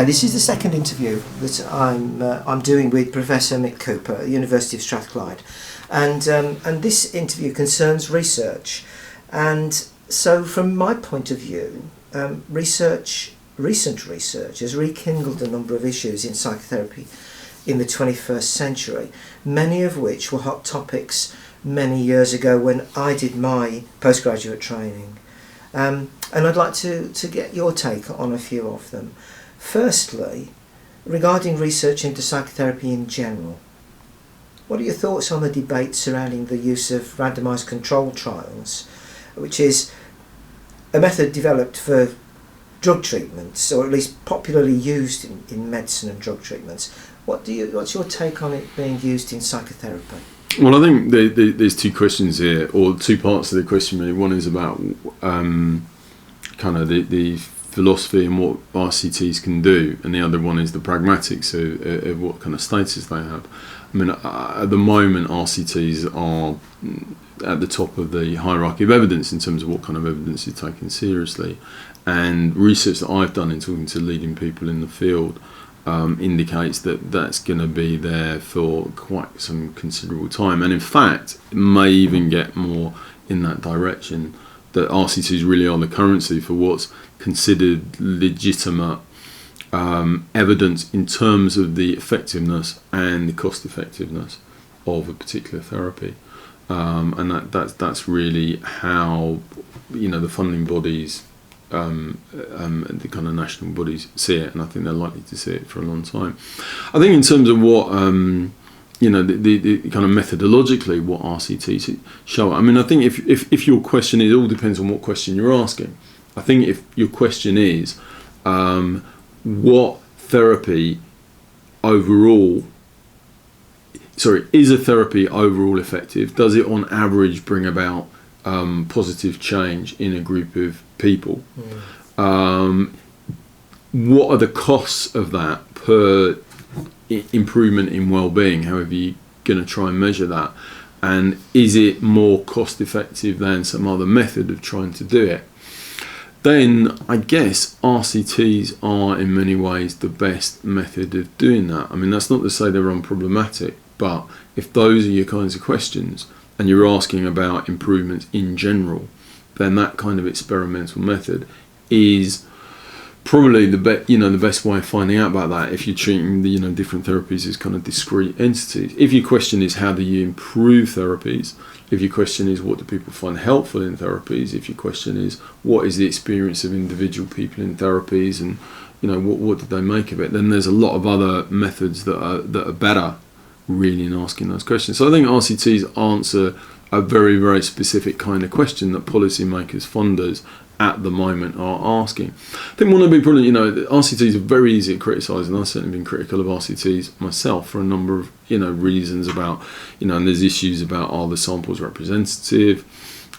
Okay, this is the second interview that I'm doing with Professor Mick Cooper at the University of Strathclyde, and this interview concerns research. And so, from my point of view, recent research has rekindled a number of issues in psychotherapy in the 21st century, many of which were hot topics many years ago when I did my postgraduate training. And I'd like to get your take on a few of them. Firstly, regarding research into psychotherapy in general, what are your thoughts on the debate surrounding the use of randomised controlled trials, which is a method developed for drug treatments, or at least popularly used in medicine and drug treatments? What's your take on it being used in psychotherapy? Well, I think there's two questions here, or two parts of the question really. One is about kind of the philosophy and what RCTs can do, and the other one is the pragmatics of what kind of status they have. I mean, at the moment, RCTs are at the top of the hierarchy of evidence in terms of what kind of evidence is taken seriously. And research that I've done in talking to leading people in the field indicates that that's going to be there for quite some considerable time. And in fact, it may even get more in that direction, that RCTs really are the currency for what's considered legitimate evidence in terms of the effectiveness and the cost effectiveness of a particular therapy. And that's really how, the funding bodies, the kind of national bodies see it, and I think they're likely to see it for a long time. I think in terms of what the kind of methodologically what RCTs show. I mean, I think if your question is, it all depends on what question you're asking. I think if your question is what therapy overall, is a therapy overall effective? Does it on average bring about positive change in a group of people? What are the costs of that per improvement in well-being, however you're going to try and measure that? And is it more cost effective than some other method of trying to do it? Then I guess RCTs are in many ways the best method of doing that. I mean, that's not to say they're unproblematic, but if those are your kinds of questions and you're asking about improvements in general, then that kind of experimental method is probably the best way of finding out about that, if you're treating the different therapies as kind of discrete entities. If your question is how do you improve therapies, if your question is what do people find helpful in therapies, if your question is what is the experience of individual people in therapies, and what did they make of it, then there's a lot of other methods that are better really in asking those questions. So I think RCTs answer a very, very specific kind of question that policymakers, funders at the moment are asking. I think one of the big problems, RCTs are very easy to criticise, and I've certainly been critical of RCTs myself for a number of reasons about, and there's issues about, are the samples representative?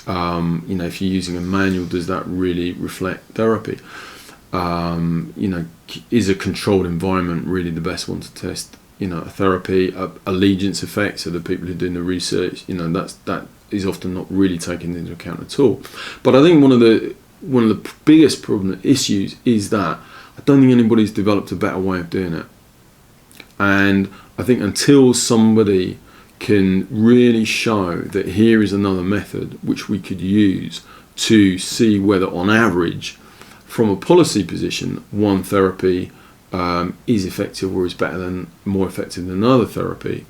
If you're using a manual, does that really reflect therapy? Is a controlled environment really the best one to test a therapy? Allegiance effects, so the people who are doing the research, that is often not really taken into account at all. But I think one of the biggest problem issues is that I don't think anybody's developed a better way of doing it. And I think until somebody can really show that here is another method which we could use to see whether on average, from a policy position, one therapy is effective or is more effective than another therapy,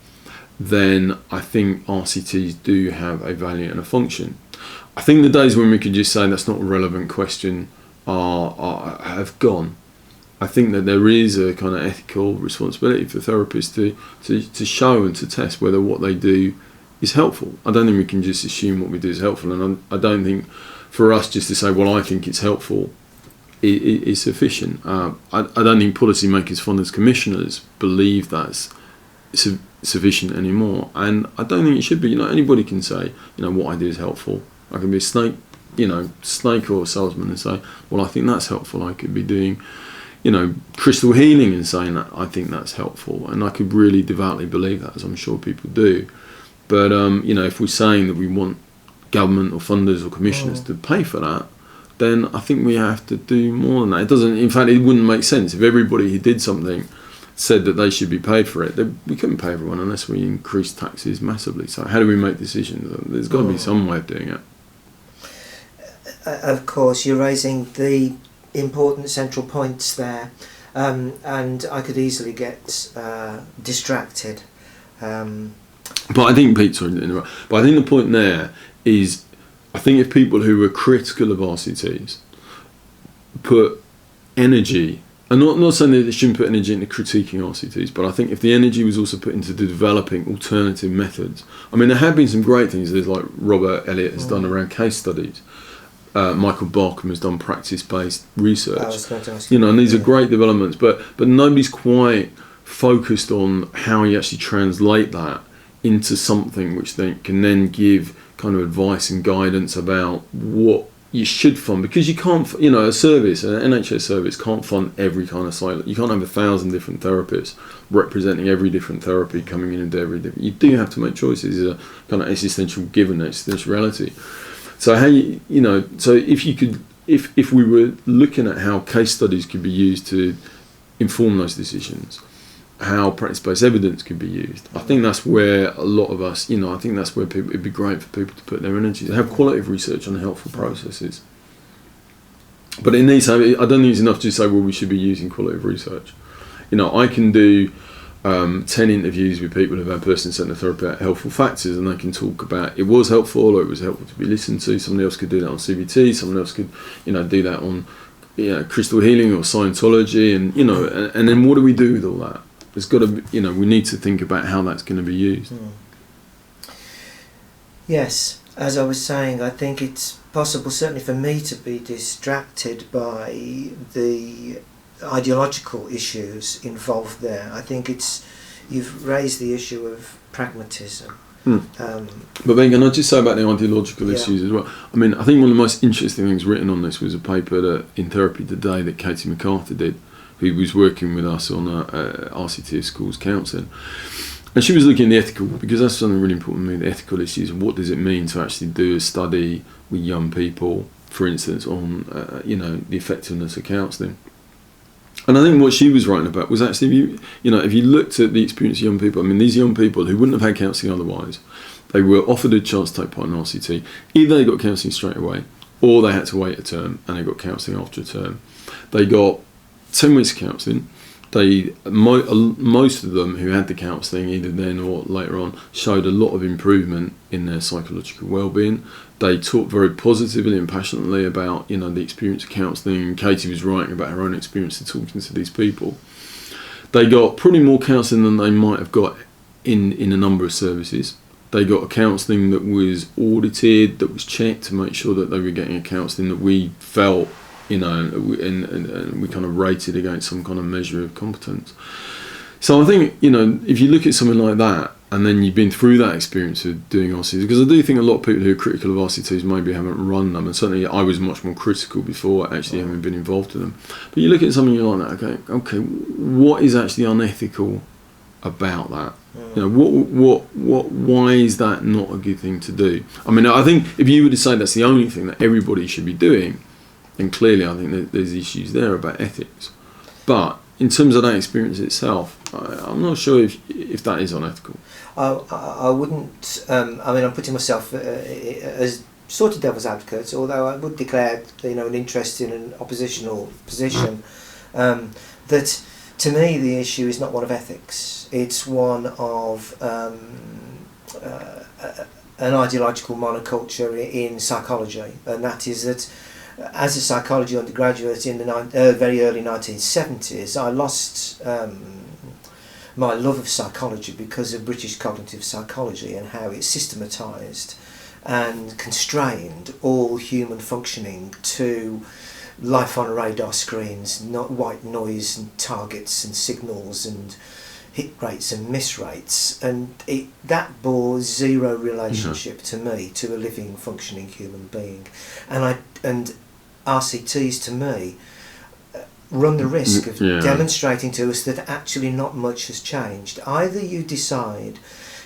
then I think RCTs do have a value and a function. I think the days when we could just say that's not a relevant question have gone. I think that there is a kind of ethical responsibility for therapists to show and to test whether what they do is helpful. I don't think we can just assume what we do is helpful, and I don't think for us just to say, well, I think it's helpful is sufficient. I don't think policymakers, funders, commissioners believe that's sufficient anymore, and I don't think it should be. Anybody can say, what I do is helpful. I can be a snake or a salesman and say, well, I think that's helpful. I could be doing, crystal healing and saying that I think that's helpful, and I could really devoutly believe that, as I'm sure people do. But if we're saying that we want government or funders or commissioners to pay for that, then I think we have to do more than that. It doesn't. In fact, it wouldn't make sense if everybody who did something said that they should be paid for it. We couldn't pay everyone unless we increased taxes massively. So how do we make decisions? There's got to be some way of doing it. Of course, you're raising the important central points there, and I could easily get distracted. But I think, Pete, sorry to interrupt, but I think the point there is, I think if people who were critical of RCTs put energy, and not saying that they shouldn't put energy into critiquing RCTs, but I think if the energy was also put into developing alternative methods, I mean, there have been some great things. There's like Robert Elliott has done around case studies. Michael Barkham has done practice-based research. I was going to ask you, and these are great developments, but nobody's quite focused on how you actually translate that into something which they can then give kind of advice and guidance about what you should fund, because you can't, a service, an NHS service can't fund every kind of silo. You can't have 1,000 different therapists representing every different therapy coming in and do every different. You do have to make choices. It's a kind of existential given, existential reality. So how so if we were looking at how case studies could be used to inform those decisions, how practice-based evidence could be used, I think that's where a lot of us, I think that's where it'd be great for people to put their energy, to have qualitative research on helpful processes. But it needs, I don't think it's enough to say, well, we should be using qualitative research. I can do 10 interviews with people who've had person-centred therapy about helpful factors, and they can talk about it was helpful or it was helpful to be listened to. Somebody else could do that on CBT, someone else could, do that on crystal healing or Scientology, and then what do we do with all that? There's got to be, we need to think about how that's going to be used. Yes, as I was saying, I think it's possible, certainly for me, to be distracted by the ideological issues involved there. I think you've raised the issue of pragmatism. But then can I just say about the ideological issues as well? I mean, I think one of the most interesting things written on this was a paper in Therapy Today that Katie MacArthur did, who was working with us on RCT of schools counselling. And she was looking at the ethical, because that's something really important to me, the ethical issues of what does it mean to actually do a study with young people, for instance, on the effectiveness of counselling. And I think what she was writing about was actually, if you looked at the experience of young people, I mean, these young people who wouldn't have had counselling otherwise, they were offered a chance to take part in RCT. Either they got counselling straight away, or they had to wait a term and they got counselling after a term. They got 10 weeks of counselling. Most of them who had the counselling, either then or later on, showed a lot of improvement in their psychological well-being. They talked very positively and passionately about, the experience of counselling. Katie was writing about her own experience of talking to these people. They got probably more counselling than they might have got in a number of services. They got a counselling that was audited, that was checked to make sure that they were getting a counselling that we felt, and we kind of rated against some kind of measure of competence. So I think, if you look at something like that, and then you've been through that experience of doing RCTs, because I do think a lot of people who are critical of RCTs maybe haven't run them, and certainly I was much more critical before actually having been involved in them. But you look at something like that, okay, what is actually unethical about that? Why is that not a good thing to do? I mean, I think if you were to say that's the only thing that everybody should be doing, then clearly I think there's issues there about ethics. But in terms of that experience itself, I'm not sure if that is unethical. I wouldn't. I'm putting myself as sort of devil's advocate, although I would declare, an interest in an oppositional position. That to me the issue is not one of ethics; it's one of an ideological monoculture in psychology, and that is that. As a psychology undergraduate in the very early 1970s, I lost my love of psychology because of British cognitive psychology and how it systematised and constrained all human functioning to life on radar screens, not white noise and targets and signals and hit rates and miss rates, and that bore zero relationship to me, to a living, functioning human being, and RCTs to me run the risk of demonstrating to us that actually not much has changed. Either you decide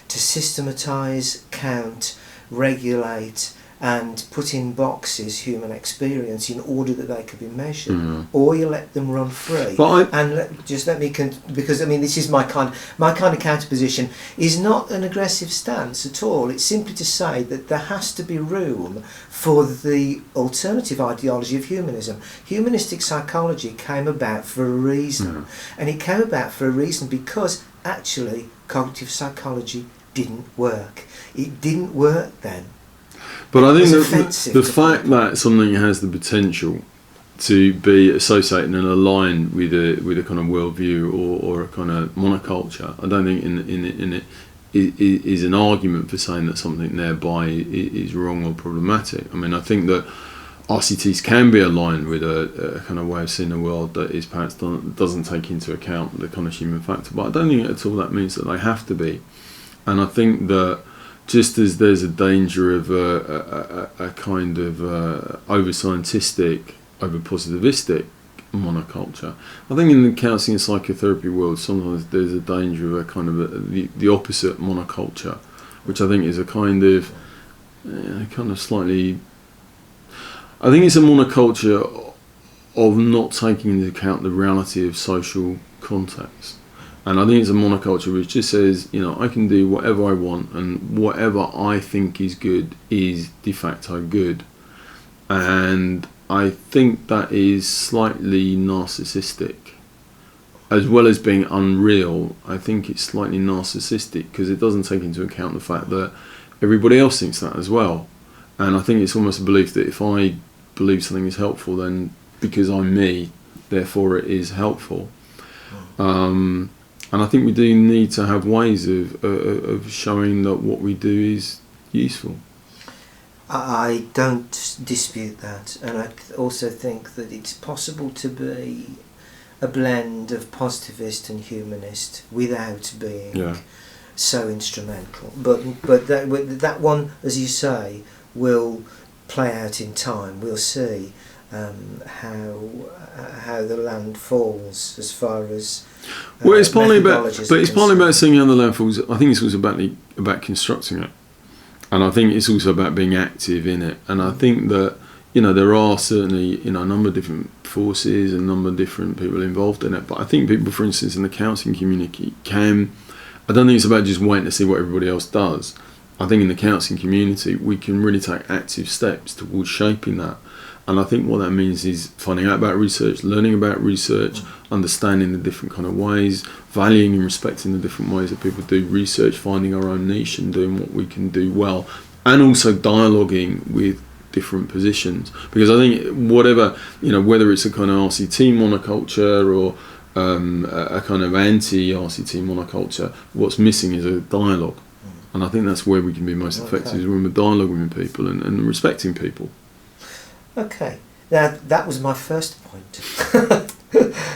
to systematise, count, regulate and put in boxes human experience in order that they could be measured, or you let them run free. Because I mean, this is my kind of counter position is not an aggressive stance at all. It's simply to say that there has to be room for the alternative ideology of humanism. Humanistic psychology came about for a reason, and it came about for a reason because actually cognitive psychology didn't work. It didn't work then. But I think the fact that something has the potential to be associated and aligned with a kind of worldview or a kind of monoculture, I don't think in it is an argument for saying that something thereby is wrong or problematic. I mean, I think that RCTs can be aligned with a kind of way of seeing the world that is perhaps doesn't take into account the kind of human factor, but I don't think at all that means that they have to be. And I think that just as there's a danger of a kind of over-scientistic, over-positivistic monoculture, I think in the counselling and psychotherapy world sometimes there's a danger of a kind of the opposite monoculture, which I think is a kind of slightly... I think it's a monoculture of not taking into account the reality of social context. And I think it's a monoculture which just says, I can do whatever I want and whatever I think is good is de facto good. And I think that is slightly narcissistic. As well as being unreal, I think it's slightly narcissistic because it doesn't take into account the fact that everybody else thinks that as well. And I think it's almost a belief that if I believe something is helpful, then because I'm me, therefore it is helpful. And I think we do need to have ways of showing that what we do is useful. I don't dispute that, and I also think that it's possible to be a blend of positivist and humanist without being so instrumental. But that one, as you say, will play out in time. We'll see how the land falls as far as it's partly about seeing how the land falls. I think it's also about constructing it, and I think it's also about being active in it. And I think that there are certainly a number of different forces and a number of different people involved in it. But I think people, for instance, in the counselling community I don't think it's about just waiting to see what everybody else does. I think in the counselling community we can really take active steps towards shaping that. And I think what that means is finding out about research, learning about research, understanding the different kind of ways, valuing and respecting the different ways that people do research, finding our own niche and doing what we can do well, and also dialoguing with different positions. Because I think whatever, whether it's a kind of RCT monoculture or a kind of anti-RCT monoculture, what's missing is a dialogue. And I think that's where we can be most effective, is when we're dialoguing with people and respecting people. Okay, now that was my first point.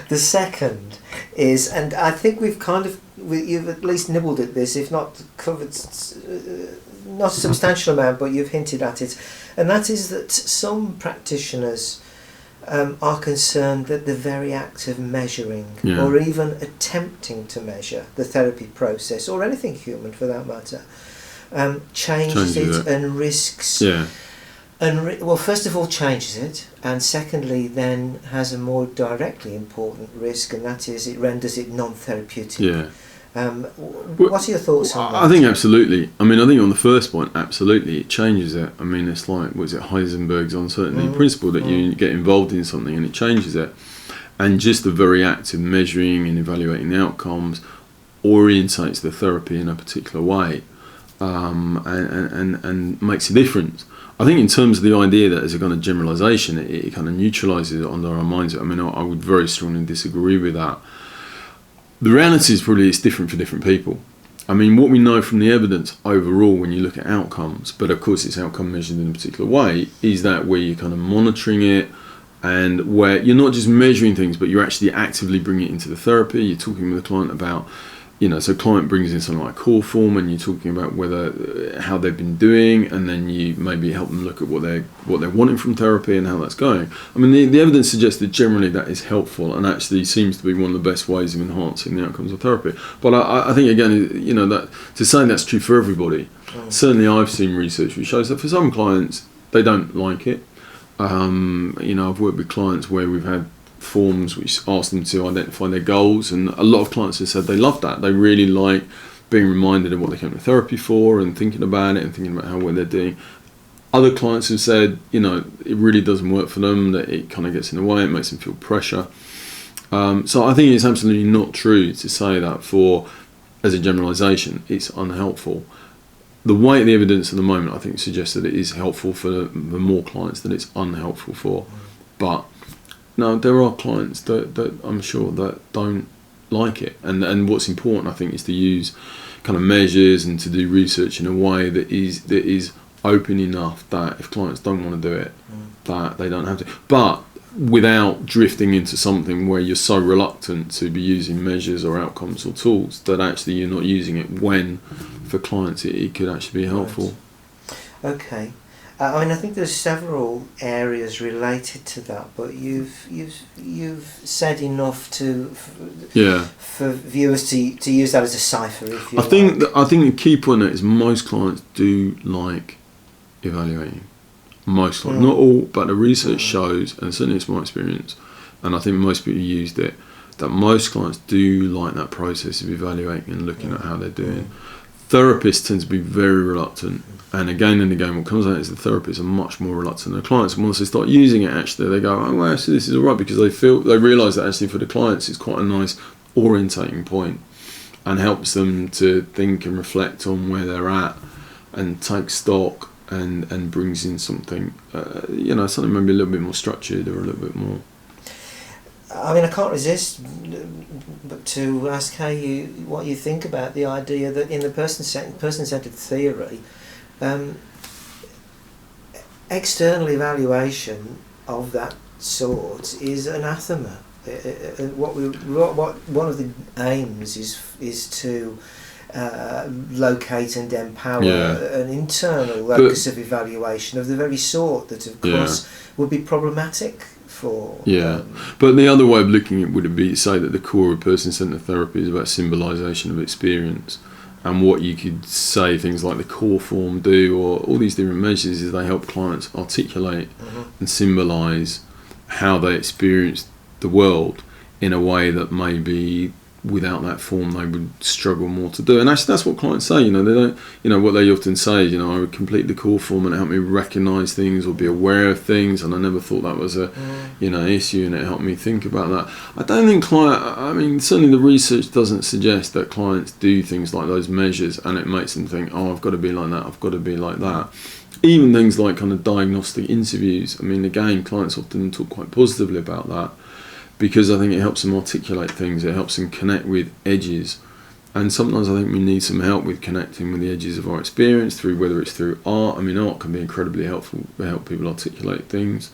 The second is, and I think you've at least nibbled at this, if not covered, not a substantial amount, but you've hinted at it, and that is that some practitioners are concerned that the very act of measuring, or even attempting to measure the therapy process, or anything human for that matter, changes it and risks... well, first of all, changes it, and secondly, then has a more directly important risk, and that is it renders it non-therapeutic. What are your thoughts on that? I think absolutely. I mean, I think on the first point, absolutely, it changes it. I mean, it's like, Heisenberg's uncertainty principle, that you get involved in something and it changes it. And just the very act of measuring and evaluating the outcomes orientates the therapy in a particular way, and makes a difference. I think in terms of the idea that as a kind of generalisation, it kind of neutralises it under our minds. I mean, I would very strongly disagree with that. The reality is probably it's different for different people. I mean, what we know from the evidence overall when you look at outcomes, but of course it's outcome measured in a particular way, is that where you're kind of monitoring it and where you're not just measuring things, but you're actually actively bringing it into the therapy. You're talking with the client about, so client brings in something like core form, and you're talking about how they've been doing, and then you maybe help them look at what they're wanting from therapy and how that's going. I mean, the evidence suggests that generally that is helpful and actually seems to be one of the best ways of enhancing the outcomes of therapy. But I think again, that to say that's true for everybody. Certainly, I've seen research which shows that for some clients, they don't like it. I've worked with clients where we've had forms which ask them to identify their goals, and a lot of clients have said they love that. They really like being reminded of what they came to therapy for and thinking about it and thinking about how well they're doing. Other clients have said, it really doesn't work for them, that it kind of gets in the way, it makes them feel pressure. So I think it's absolutely not true to say that as a generalisation, it's unhelpful. The weight, the evidence at the moment, I think, suggests that it is helpful for the more clients than it's unhelpful for. But no, there are clients that I'm sure that don't like it. And what's important, I think, is to use kind of measures and to do research in a way that is open enough that if clients don't want to do it, that they don't have to. But without drifting into something where you're so reluctant to be using measures or outcomes or tools that actually you're not using it when, for clients, it could actually be helpful. Right. Okay. I think there's several areas related to that, but you've said enough for viewers to use that as a cipher. If you I think the key point is most clients do like evaluating. Most clients, not all, but the research shows, and certainly it's my experience, and I think most people used it, that most clients do like that process of evaluating and looking at how they're doing. Therapists tend to be very reluctant, and again, what comes out is the therapists are much more reluctant than the clients. And once they start using it, actually, they go, oh, well, actually, this is all right, because they realise that actually for the clients it's quite a nice orientating point and helps them to think and reflect on where they're at and take stock and brings in something, something maybe a little bit more structured or a little bit more. I can't resist but to ask what you think about the idea that in the person-centered theory, external evaluation of that sort is anathema. One of the aims is to locate and empower an internal locus of evaluation of the very sort that, of course, would be problematic for. But the other way of looking at it would be to say that the core of person-centered therapy is about symbolisation of experience, and what you could say things like the core form do, or all these different measures, is they help clients articulate and symbolise how they experience the world in a way that maybe without that form they would struggle more to do. And actually that's what clients say, they don't, what they often say is, I would complete the core form and it helped me recognise things or be aware of things, and I never thought that was a issue, and it helped me think about that. I don't think certainly the research doesn't suggest that clients do things like those measures and it makes them think, oh, I've got to be like that, I've got to be like that. Even things like kind of diagnostic interviews, again, clients often talk quite positively about that, because I think it helps them articulate things, it helps them connect with edges. And sometimes I think we need some help with connecting with the edges of our experience, whether it's through art. Art can be incredibly helpful to help people articulate things.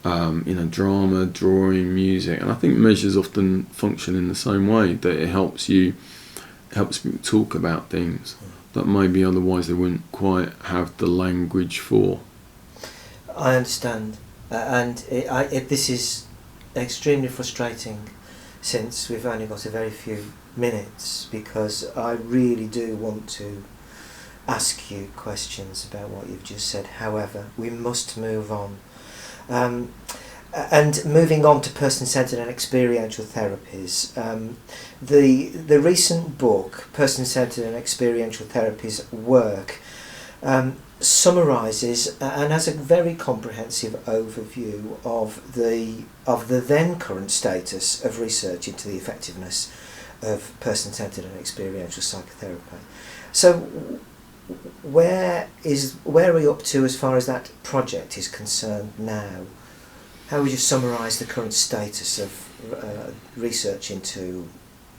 Drama, drawing, music. And I think measures often function in the same way, that it helps people talk about things that maybe otherwise they wouldn't quite have the language for. I understand. This is extremely frustrating, since we've only got a very few minutes, because I really do want to ask you questions about what you've just said. However, we must move on. And moving on to person-centered and experiential therapies, the recent book, Person-Centered and Experiential Therapies Work, summarises and has a very comprehensive overview of the then current status of research into the effectiveness of person-centered and experiential psychotherapy. So where are we up to as far as that project is concerned now? How would you summarise the current status of research into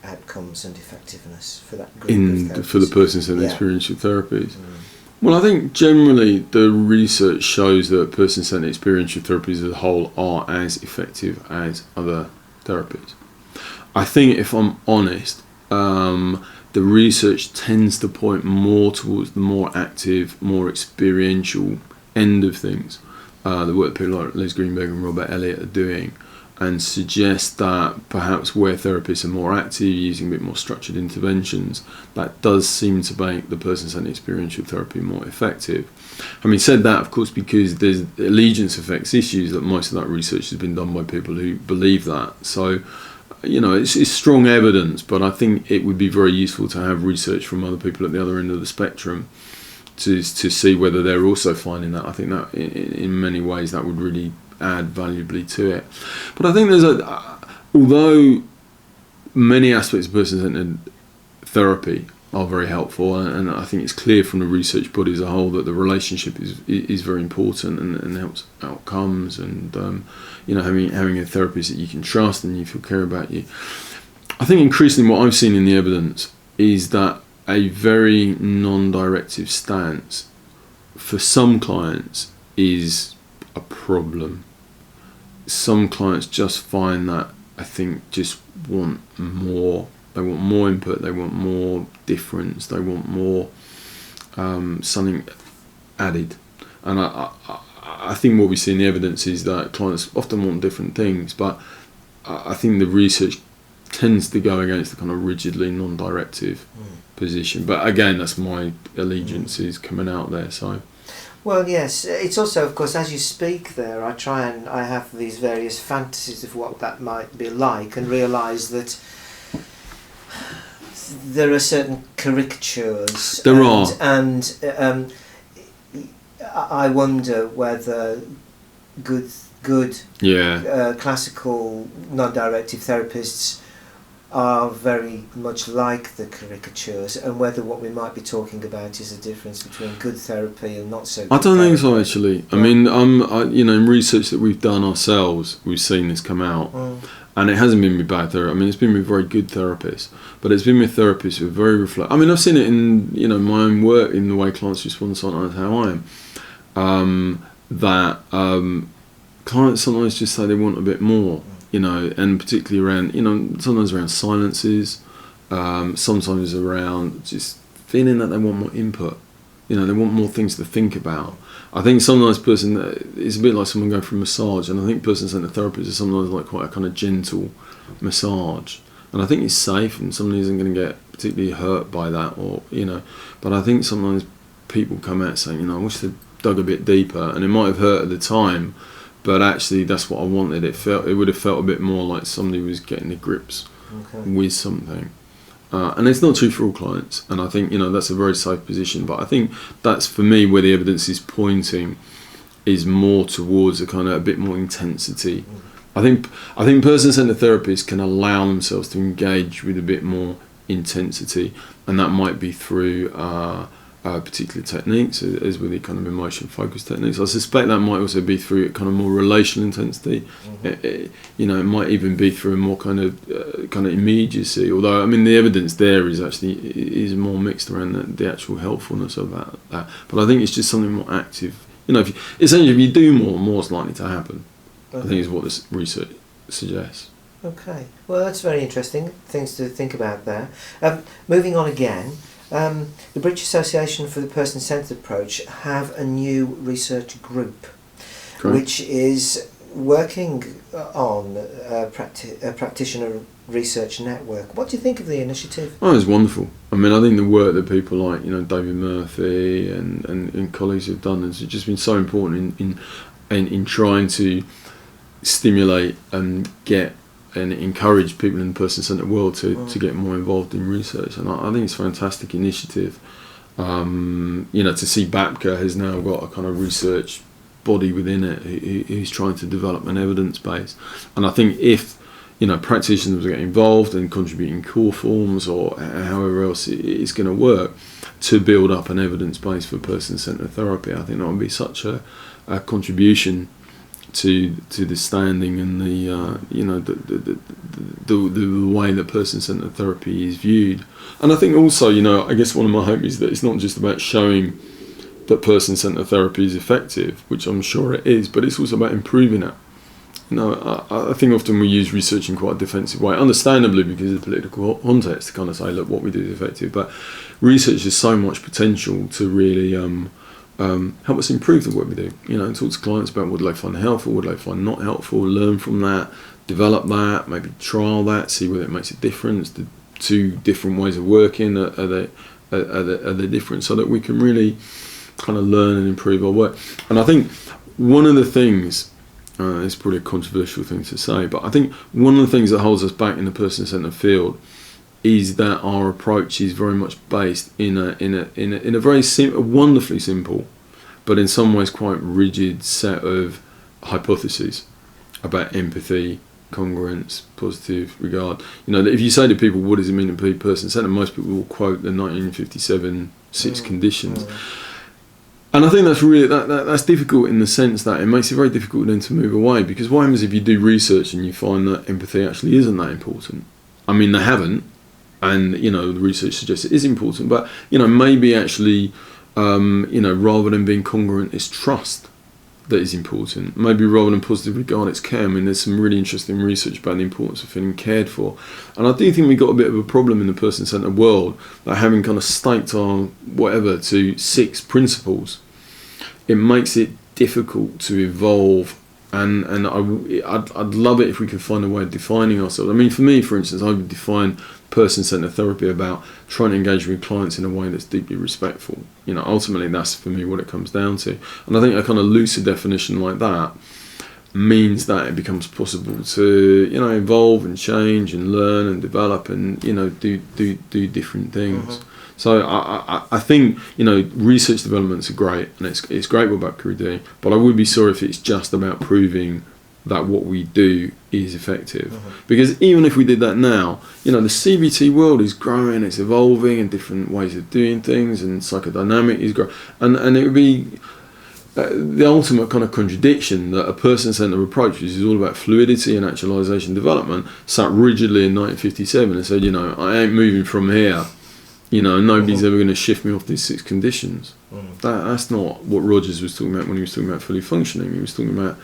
outcomes and effectiveness for that group of therapies? For the person-centered experiential therapies? Well, I think generally the research shows that person-centered experiential therapies as a whole are as effective as other therapies. I think, if I'm honest, the research tends to point more towards the more active, more experiential end of things. The work that people like Les Greenberg and Robert Elliott are doing. and suggest that perhaps where therapists are more active, using a bit more structured interventions, that does seem to make the person-centered experiential therapy more effective. Having said that, of course, because there's allegiance effects issues, that most of that research has been done by people who believe that. So, it's strong evidence, but I think it would be very useful to have research from other people at the other end of the spectrum to see whether they're also finding that. I think that in many ways that would really add valuably to it. But I think although many aspects of person-centered therapy are very helpful, and I think it's clear from the research body as a whole that the relationship is very important and helps outcomes, and having a therapist that you can trust and you feel care about you. I think increasingly what I've seen in the evidence is that a very non-directive stance for some clients is a problem. Some clients just find that, I think, just want more. They want more input, they want more difference, they want more something added. And I think what we see in the evidence is that clients often want different things, but I think the research tends to go against the kind of rigidly non-directive position. But again, that's my allegiances coming out there. So, well, yes, it's also, of course, as you speak there, I have these various fantasies of what that might be like, and realise that there are certain caricatures. And I wonder whether good classical non-directive therapists are very much like the caricatures, and whether what we might be talking about is a difference between good therapy and not so good. I don't think so, actually. I mean, in research that we've done ourselves, we've seen this come out. And it hasn't been with bad therapy. I mean, it's been with very good therapists, but it's been with therapists who are very reflect. I mean, I've seen it in my own work, in the way clients respond sometimes how I am. Clients sometimes just say they want a bit more, and particularly around, sometimes around silences, sometimes around just feeling that they want more input. They want more things to think about. I think sometimes it's a bit like someone going for a massage, and I think person-centered therapies is sometimes like quite a kind of gentle massage, and I think it's safe, and somebody isn't going to get particularly hurt by that, but I think sometimes people come out saying, I wish they'd dug a bit deeper, and it might have hurt at the time, but actually that's what I wanted. It would have felt a bit more like somebody was getting the grips with something. And it's not true for all clients, and I think that's a very safe position, but I think that's, for me, where the evidence is pointing, is more towards a bit more intensity. I think person-centered therapists can allow themselves to engage with a bit more intensity, and that mimight be through particular techniques, as with the kind of emotion-focused techniques. I suspect that might also be through kind of more relational intensity. It might even be through a more kind of immediacy. Although, I mean, the evidence there is more mixed around the actual helpfulness of that. But I think it's just something more active. If you do more is likely to happen. I think is what this research suggests. Okay, well, that's very interesting. Things to think about there. Moving on again. The British Association for the Person-Centred Approach have a new research group, which is working on a practitioner research network. What do you think of the initiative? Oh, it's wonderful. I mean, I think the work that people like David Murphy and colleagues have done has just been so important in trying to stimulate and get and encourage people in the person-centred world to get more involved in research, and I think it's a fantastic initiative. To see BAPCA has now got a kind of research body within it who's trying to develop an evidence base, and I think if practitioners get involved and contributing core forms or however else it's going to work to build up an evidence base for person-centred therapy, I think that would be such a contribution to the standing and the way that person-centred therapy is viewed. And I think also, I guess one of my hopes is that it's not just about showing that person-centred therapy is effective, which I'm sure it is, but it's also about improving it. I think often we use research in quite a defensive way, understandably because of the political context, to kind of say, look, what we do is effective. But research has so much potential to really help us improve the work we do. You know, talk to clients about what do they find helpful, what do they find not helpful, learn from that, develop that, maybe trial that, see whether it makes a difference. The two different ways of working, are they different, so that we can really kind of learn and improve our work. And I think one of the things, it's probably a controversial thing to say, but I think one of the things that holds us back in the person-centered field is that our approach is very much based in a very wonderfully simple, but in some ways quite rigid set of hypotheses about empathy, congruence, positive regard. You know, if you say to people, what does it mean to be person-centered, most people will quote the 1957 six conditions. And I think that's really that's difficult in the sense that it makes it very difficult then to move away, because what happens if you do research and you find that empathy actually isn't that important? I mean, they haven't, and you know the research suggests it is important, but you know maybe actually you know, rather than being congruent, it's trust that is important. Maybe rather than positive regard, it's care. I mean, there's some really interesting research about the importance of feeling cared for. And I do think we've got a bit of a problem in the person-centered world, that having kind of staked our whatever to 6 principles, it makes it difficult to evolve. And I'd love it if we could find a way of defining ourselves. I mean, for me, for instance, I would define person-centered therapy about trying to engage with clients in a way that's deeply respectful. You know, ultimately that's for me what it comes down to. And I think a kind of looser definition like that means that it becomes possible to, you know, evolve and change and learn and develop and, you know, do different things. So I think, you know, research developments are great, and it's great what Buck are doing, but I would be sorry if it's just about proving that what we do is effective. Because even if we did that now, you know, the CBT world is growing, it's evolving, and different ways of doing things, and psychodynamic is growing, and it would be the ultimate kind of contradiction that a person-centered approach, which is all about fluidity and actualization development, sat rigidly in 1957 and said, you know, I ain't moving from here. You know, nobody's ever going to shift me off these 6 conditions. That's not what Rogers was talking about when he was talking about fully functioning. He was talking about...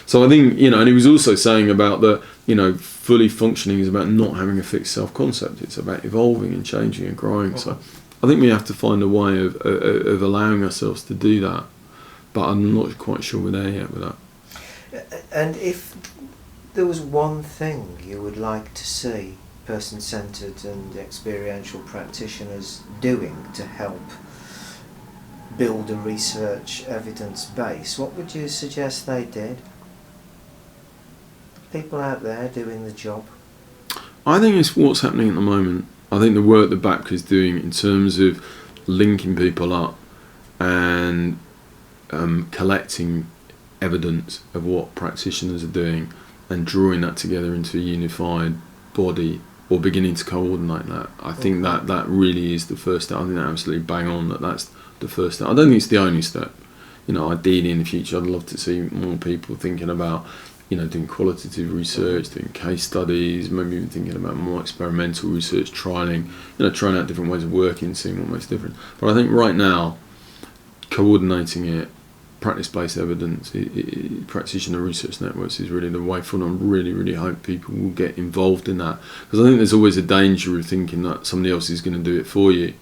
So I think, you know, and he was also saying about that, you know, fully functioning is about not having a fixed self-concept. It's about evolving and changing and growing. So I think we have to find a way of allowing ourselves to do that. But I'm not quite sure we're there yet with that. And if there was one thing you would like to see person-centred and experiential practitioners doing to help build a research evidence base, what would you suggest they did? People out there doing the job? I think it's what's happening at the moment. I think the work that BAPC is doing in terms of linking people up and collecting evidence of what practitioners are doing and drawing that together into a unified body, or beginning to coordinate that. I think that really is the first step. I think that absolutely bang on that's the first step. I don't think it's the only step. You know, ideally in the future I'd love to see more people thinking about, you know, doing qualitative research, doing case studies, maybe even thinking about more experimental research, trialing, you know, trying out different ways of working, seeing what makes a difference. But I think right now, coordinating it, practice-based evidence, practitioner research networks is really the way forward. I really, really hope people will get involved in that, because I think there's always a danger of thinking that somebody else is going to do it for you.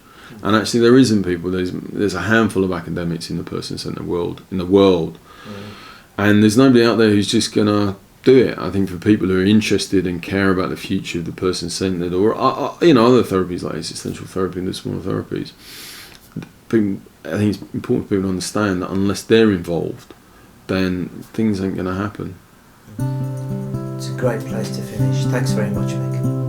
And actually there isn't people. There's a handful of academics in the person-centered world, and there's nobody out there who's just going to do it. I think for people who are interested and care about the future of the person-centered, or you know, other therapies like existential therapy and the smaller therapies, I think it's important for people to understand that unless they're involved, then things ain't going to happen. It's a great place to finish. Thanks very much, Mick.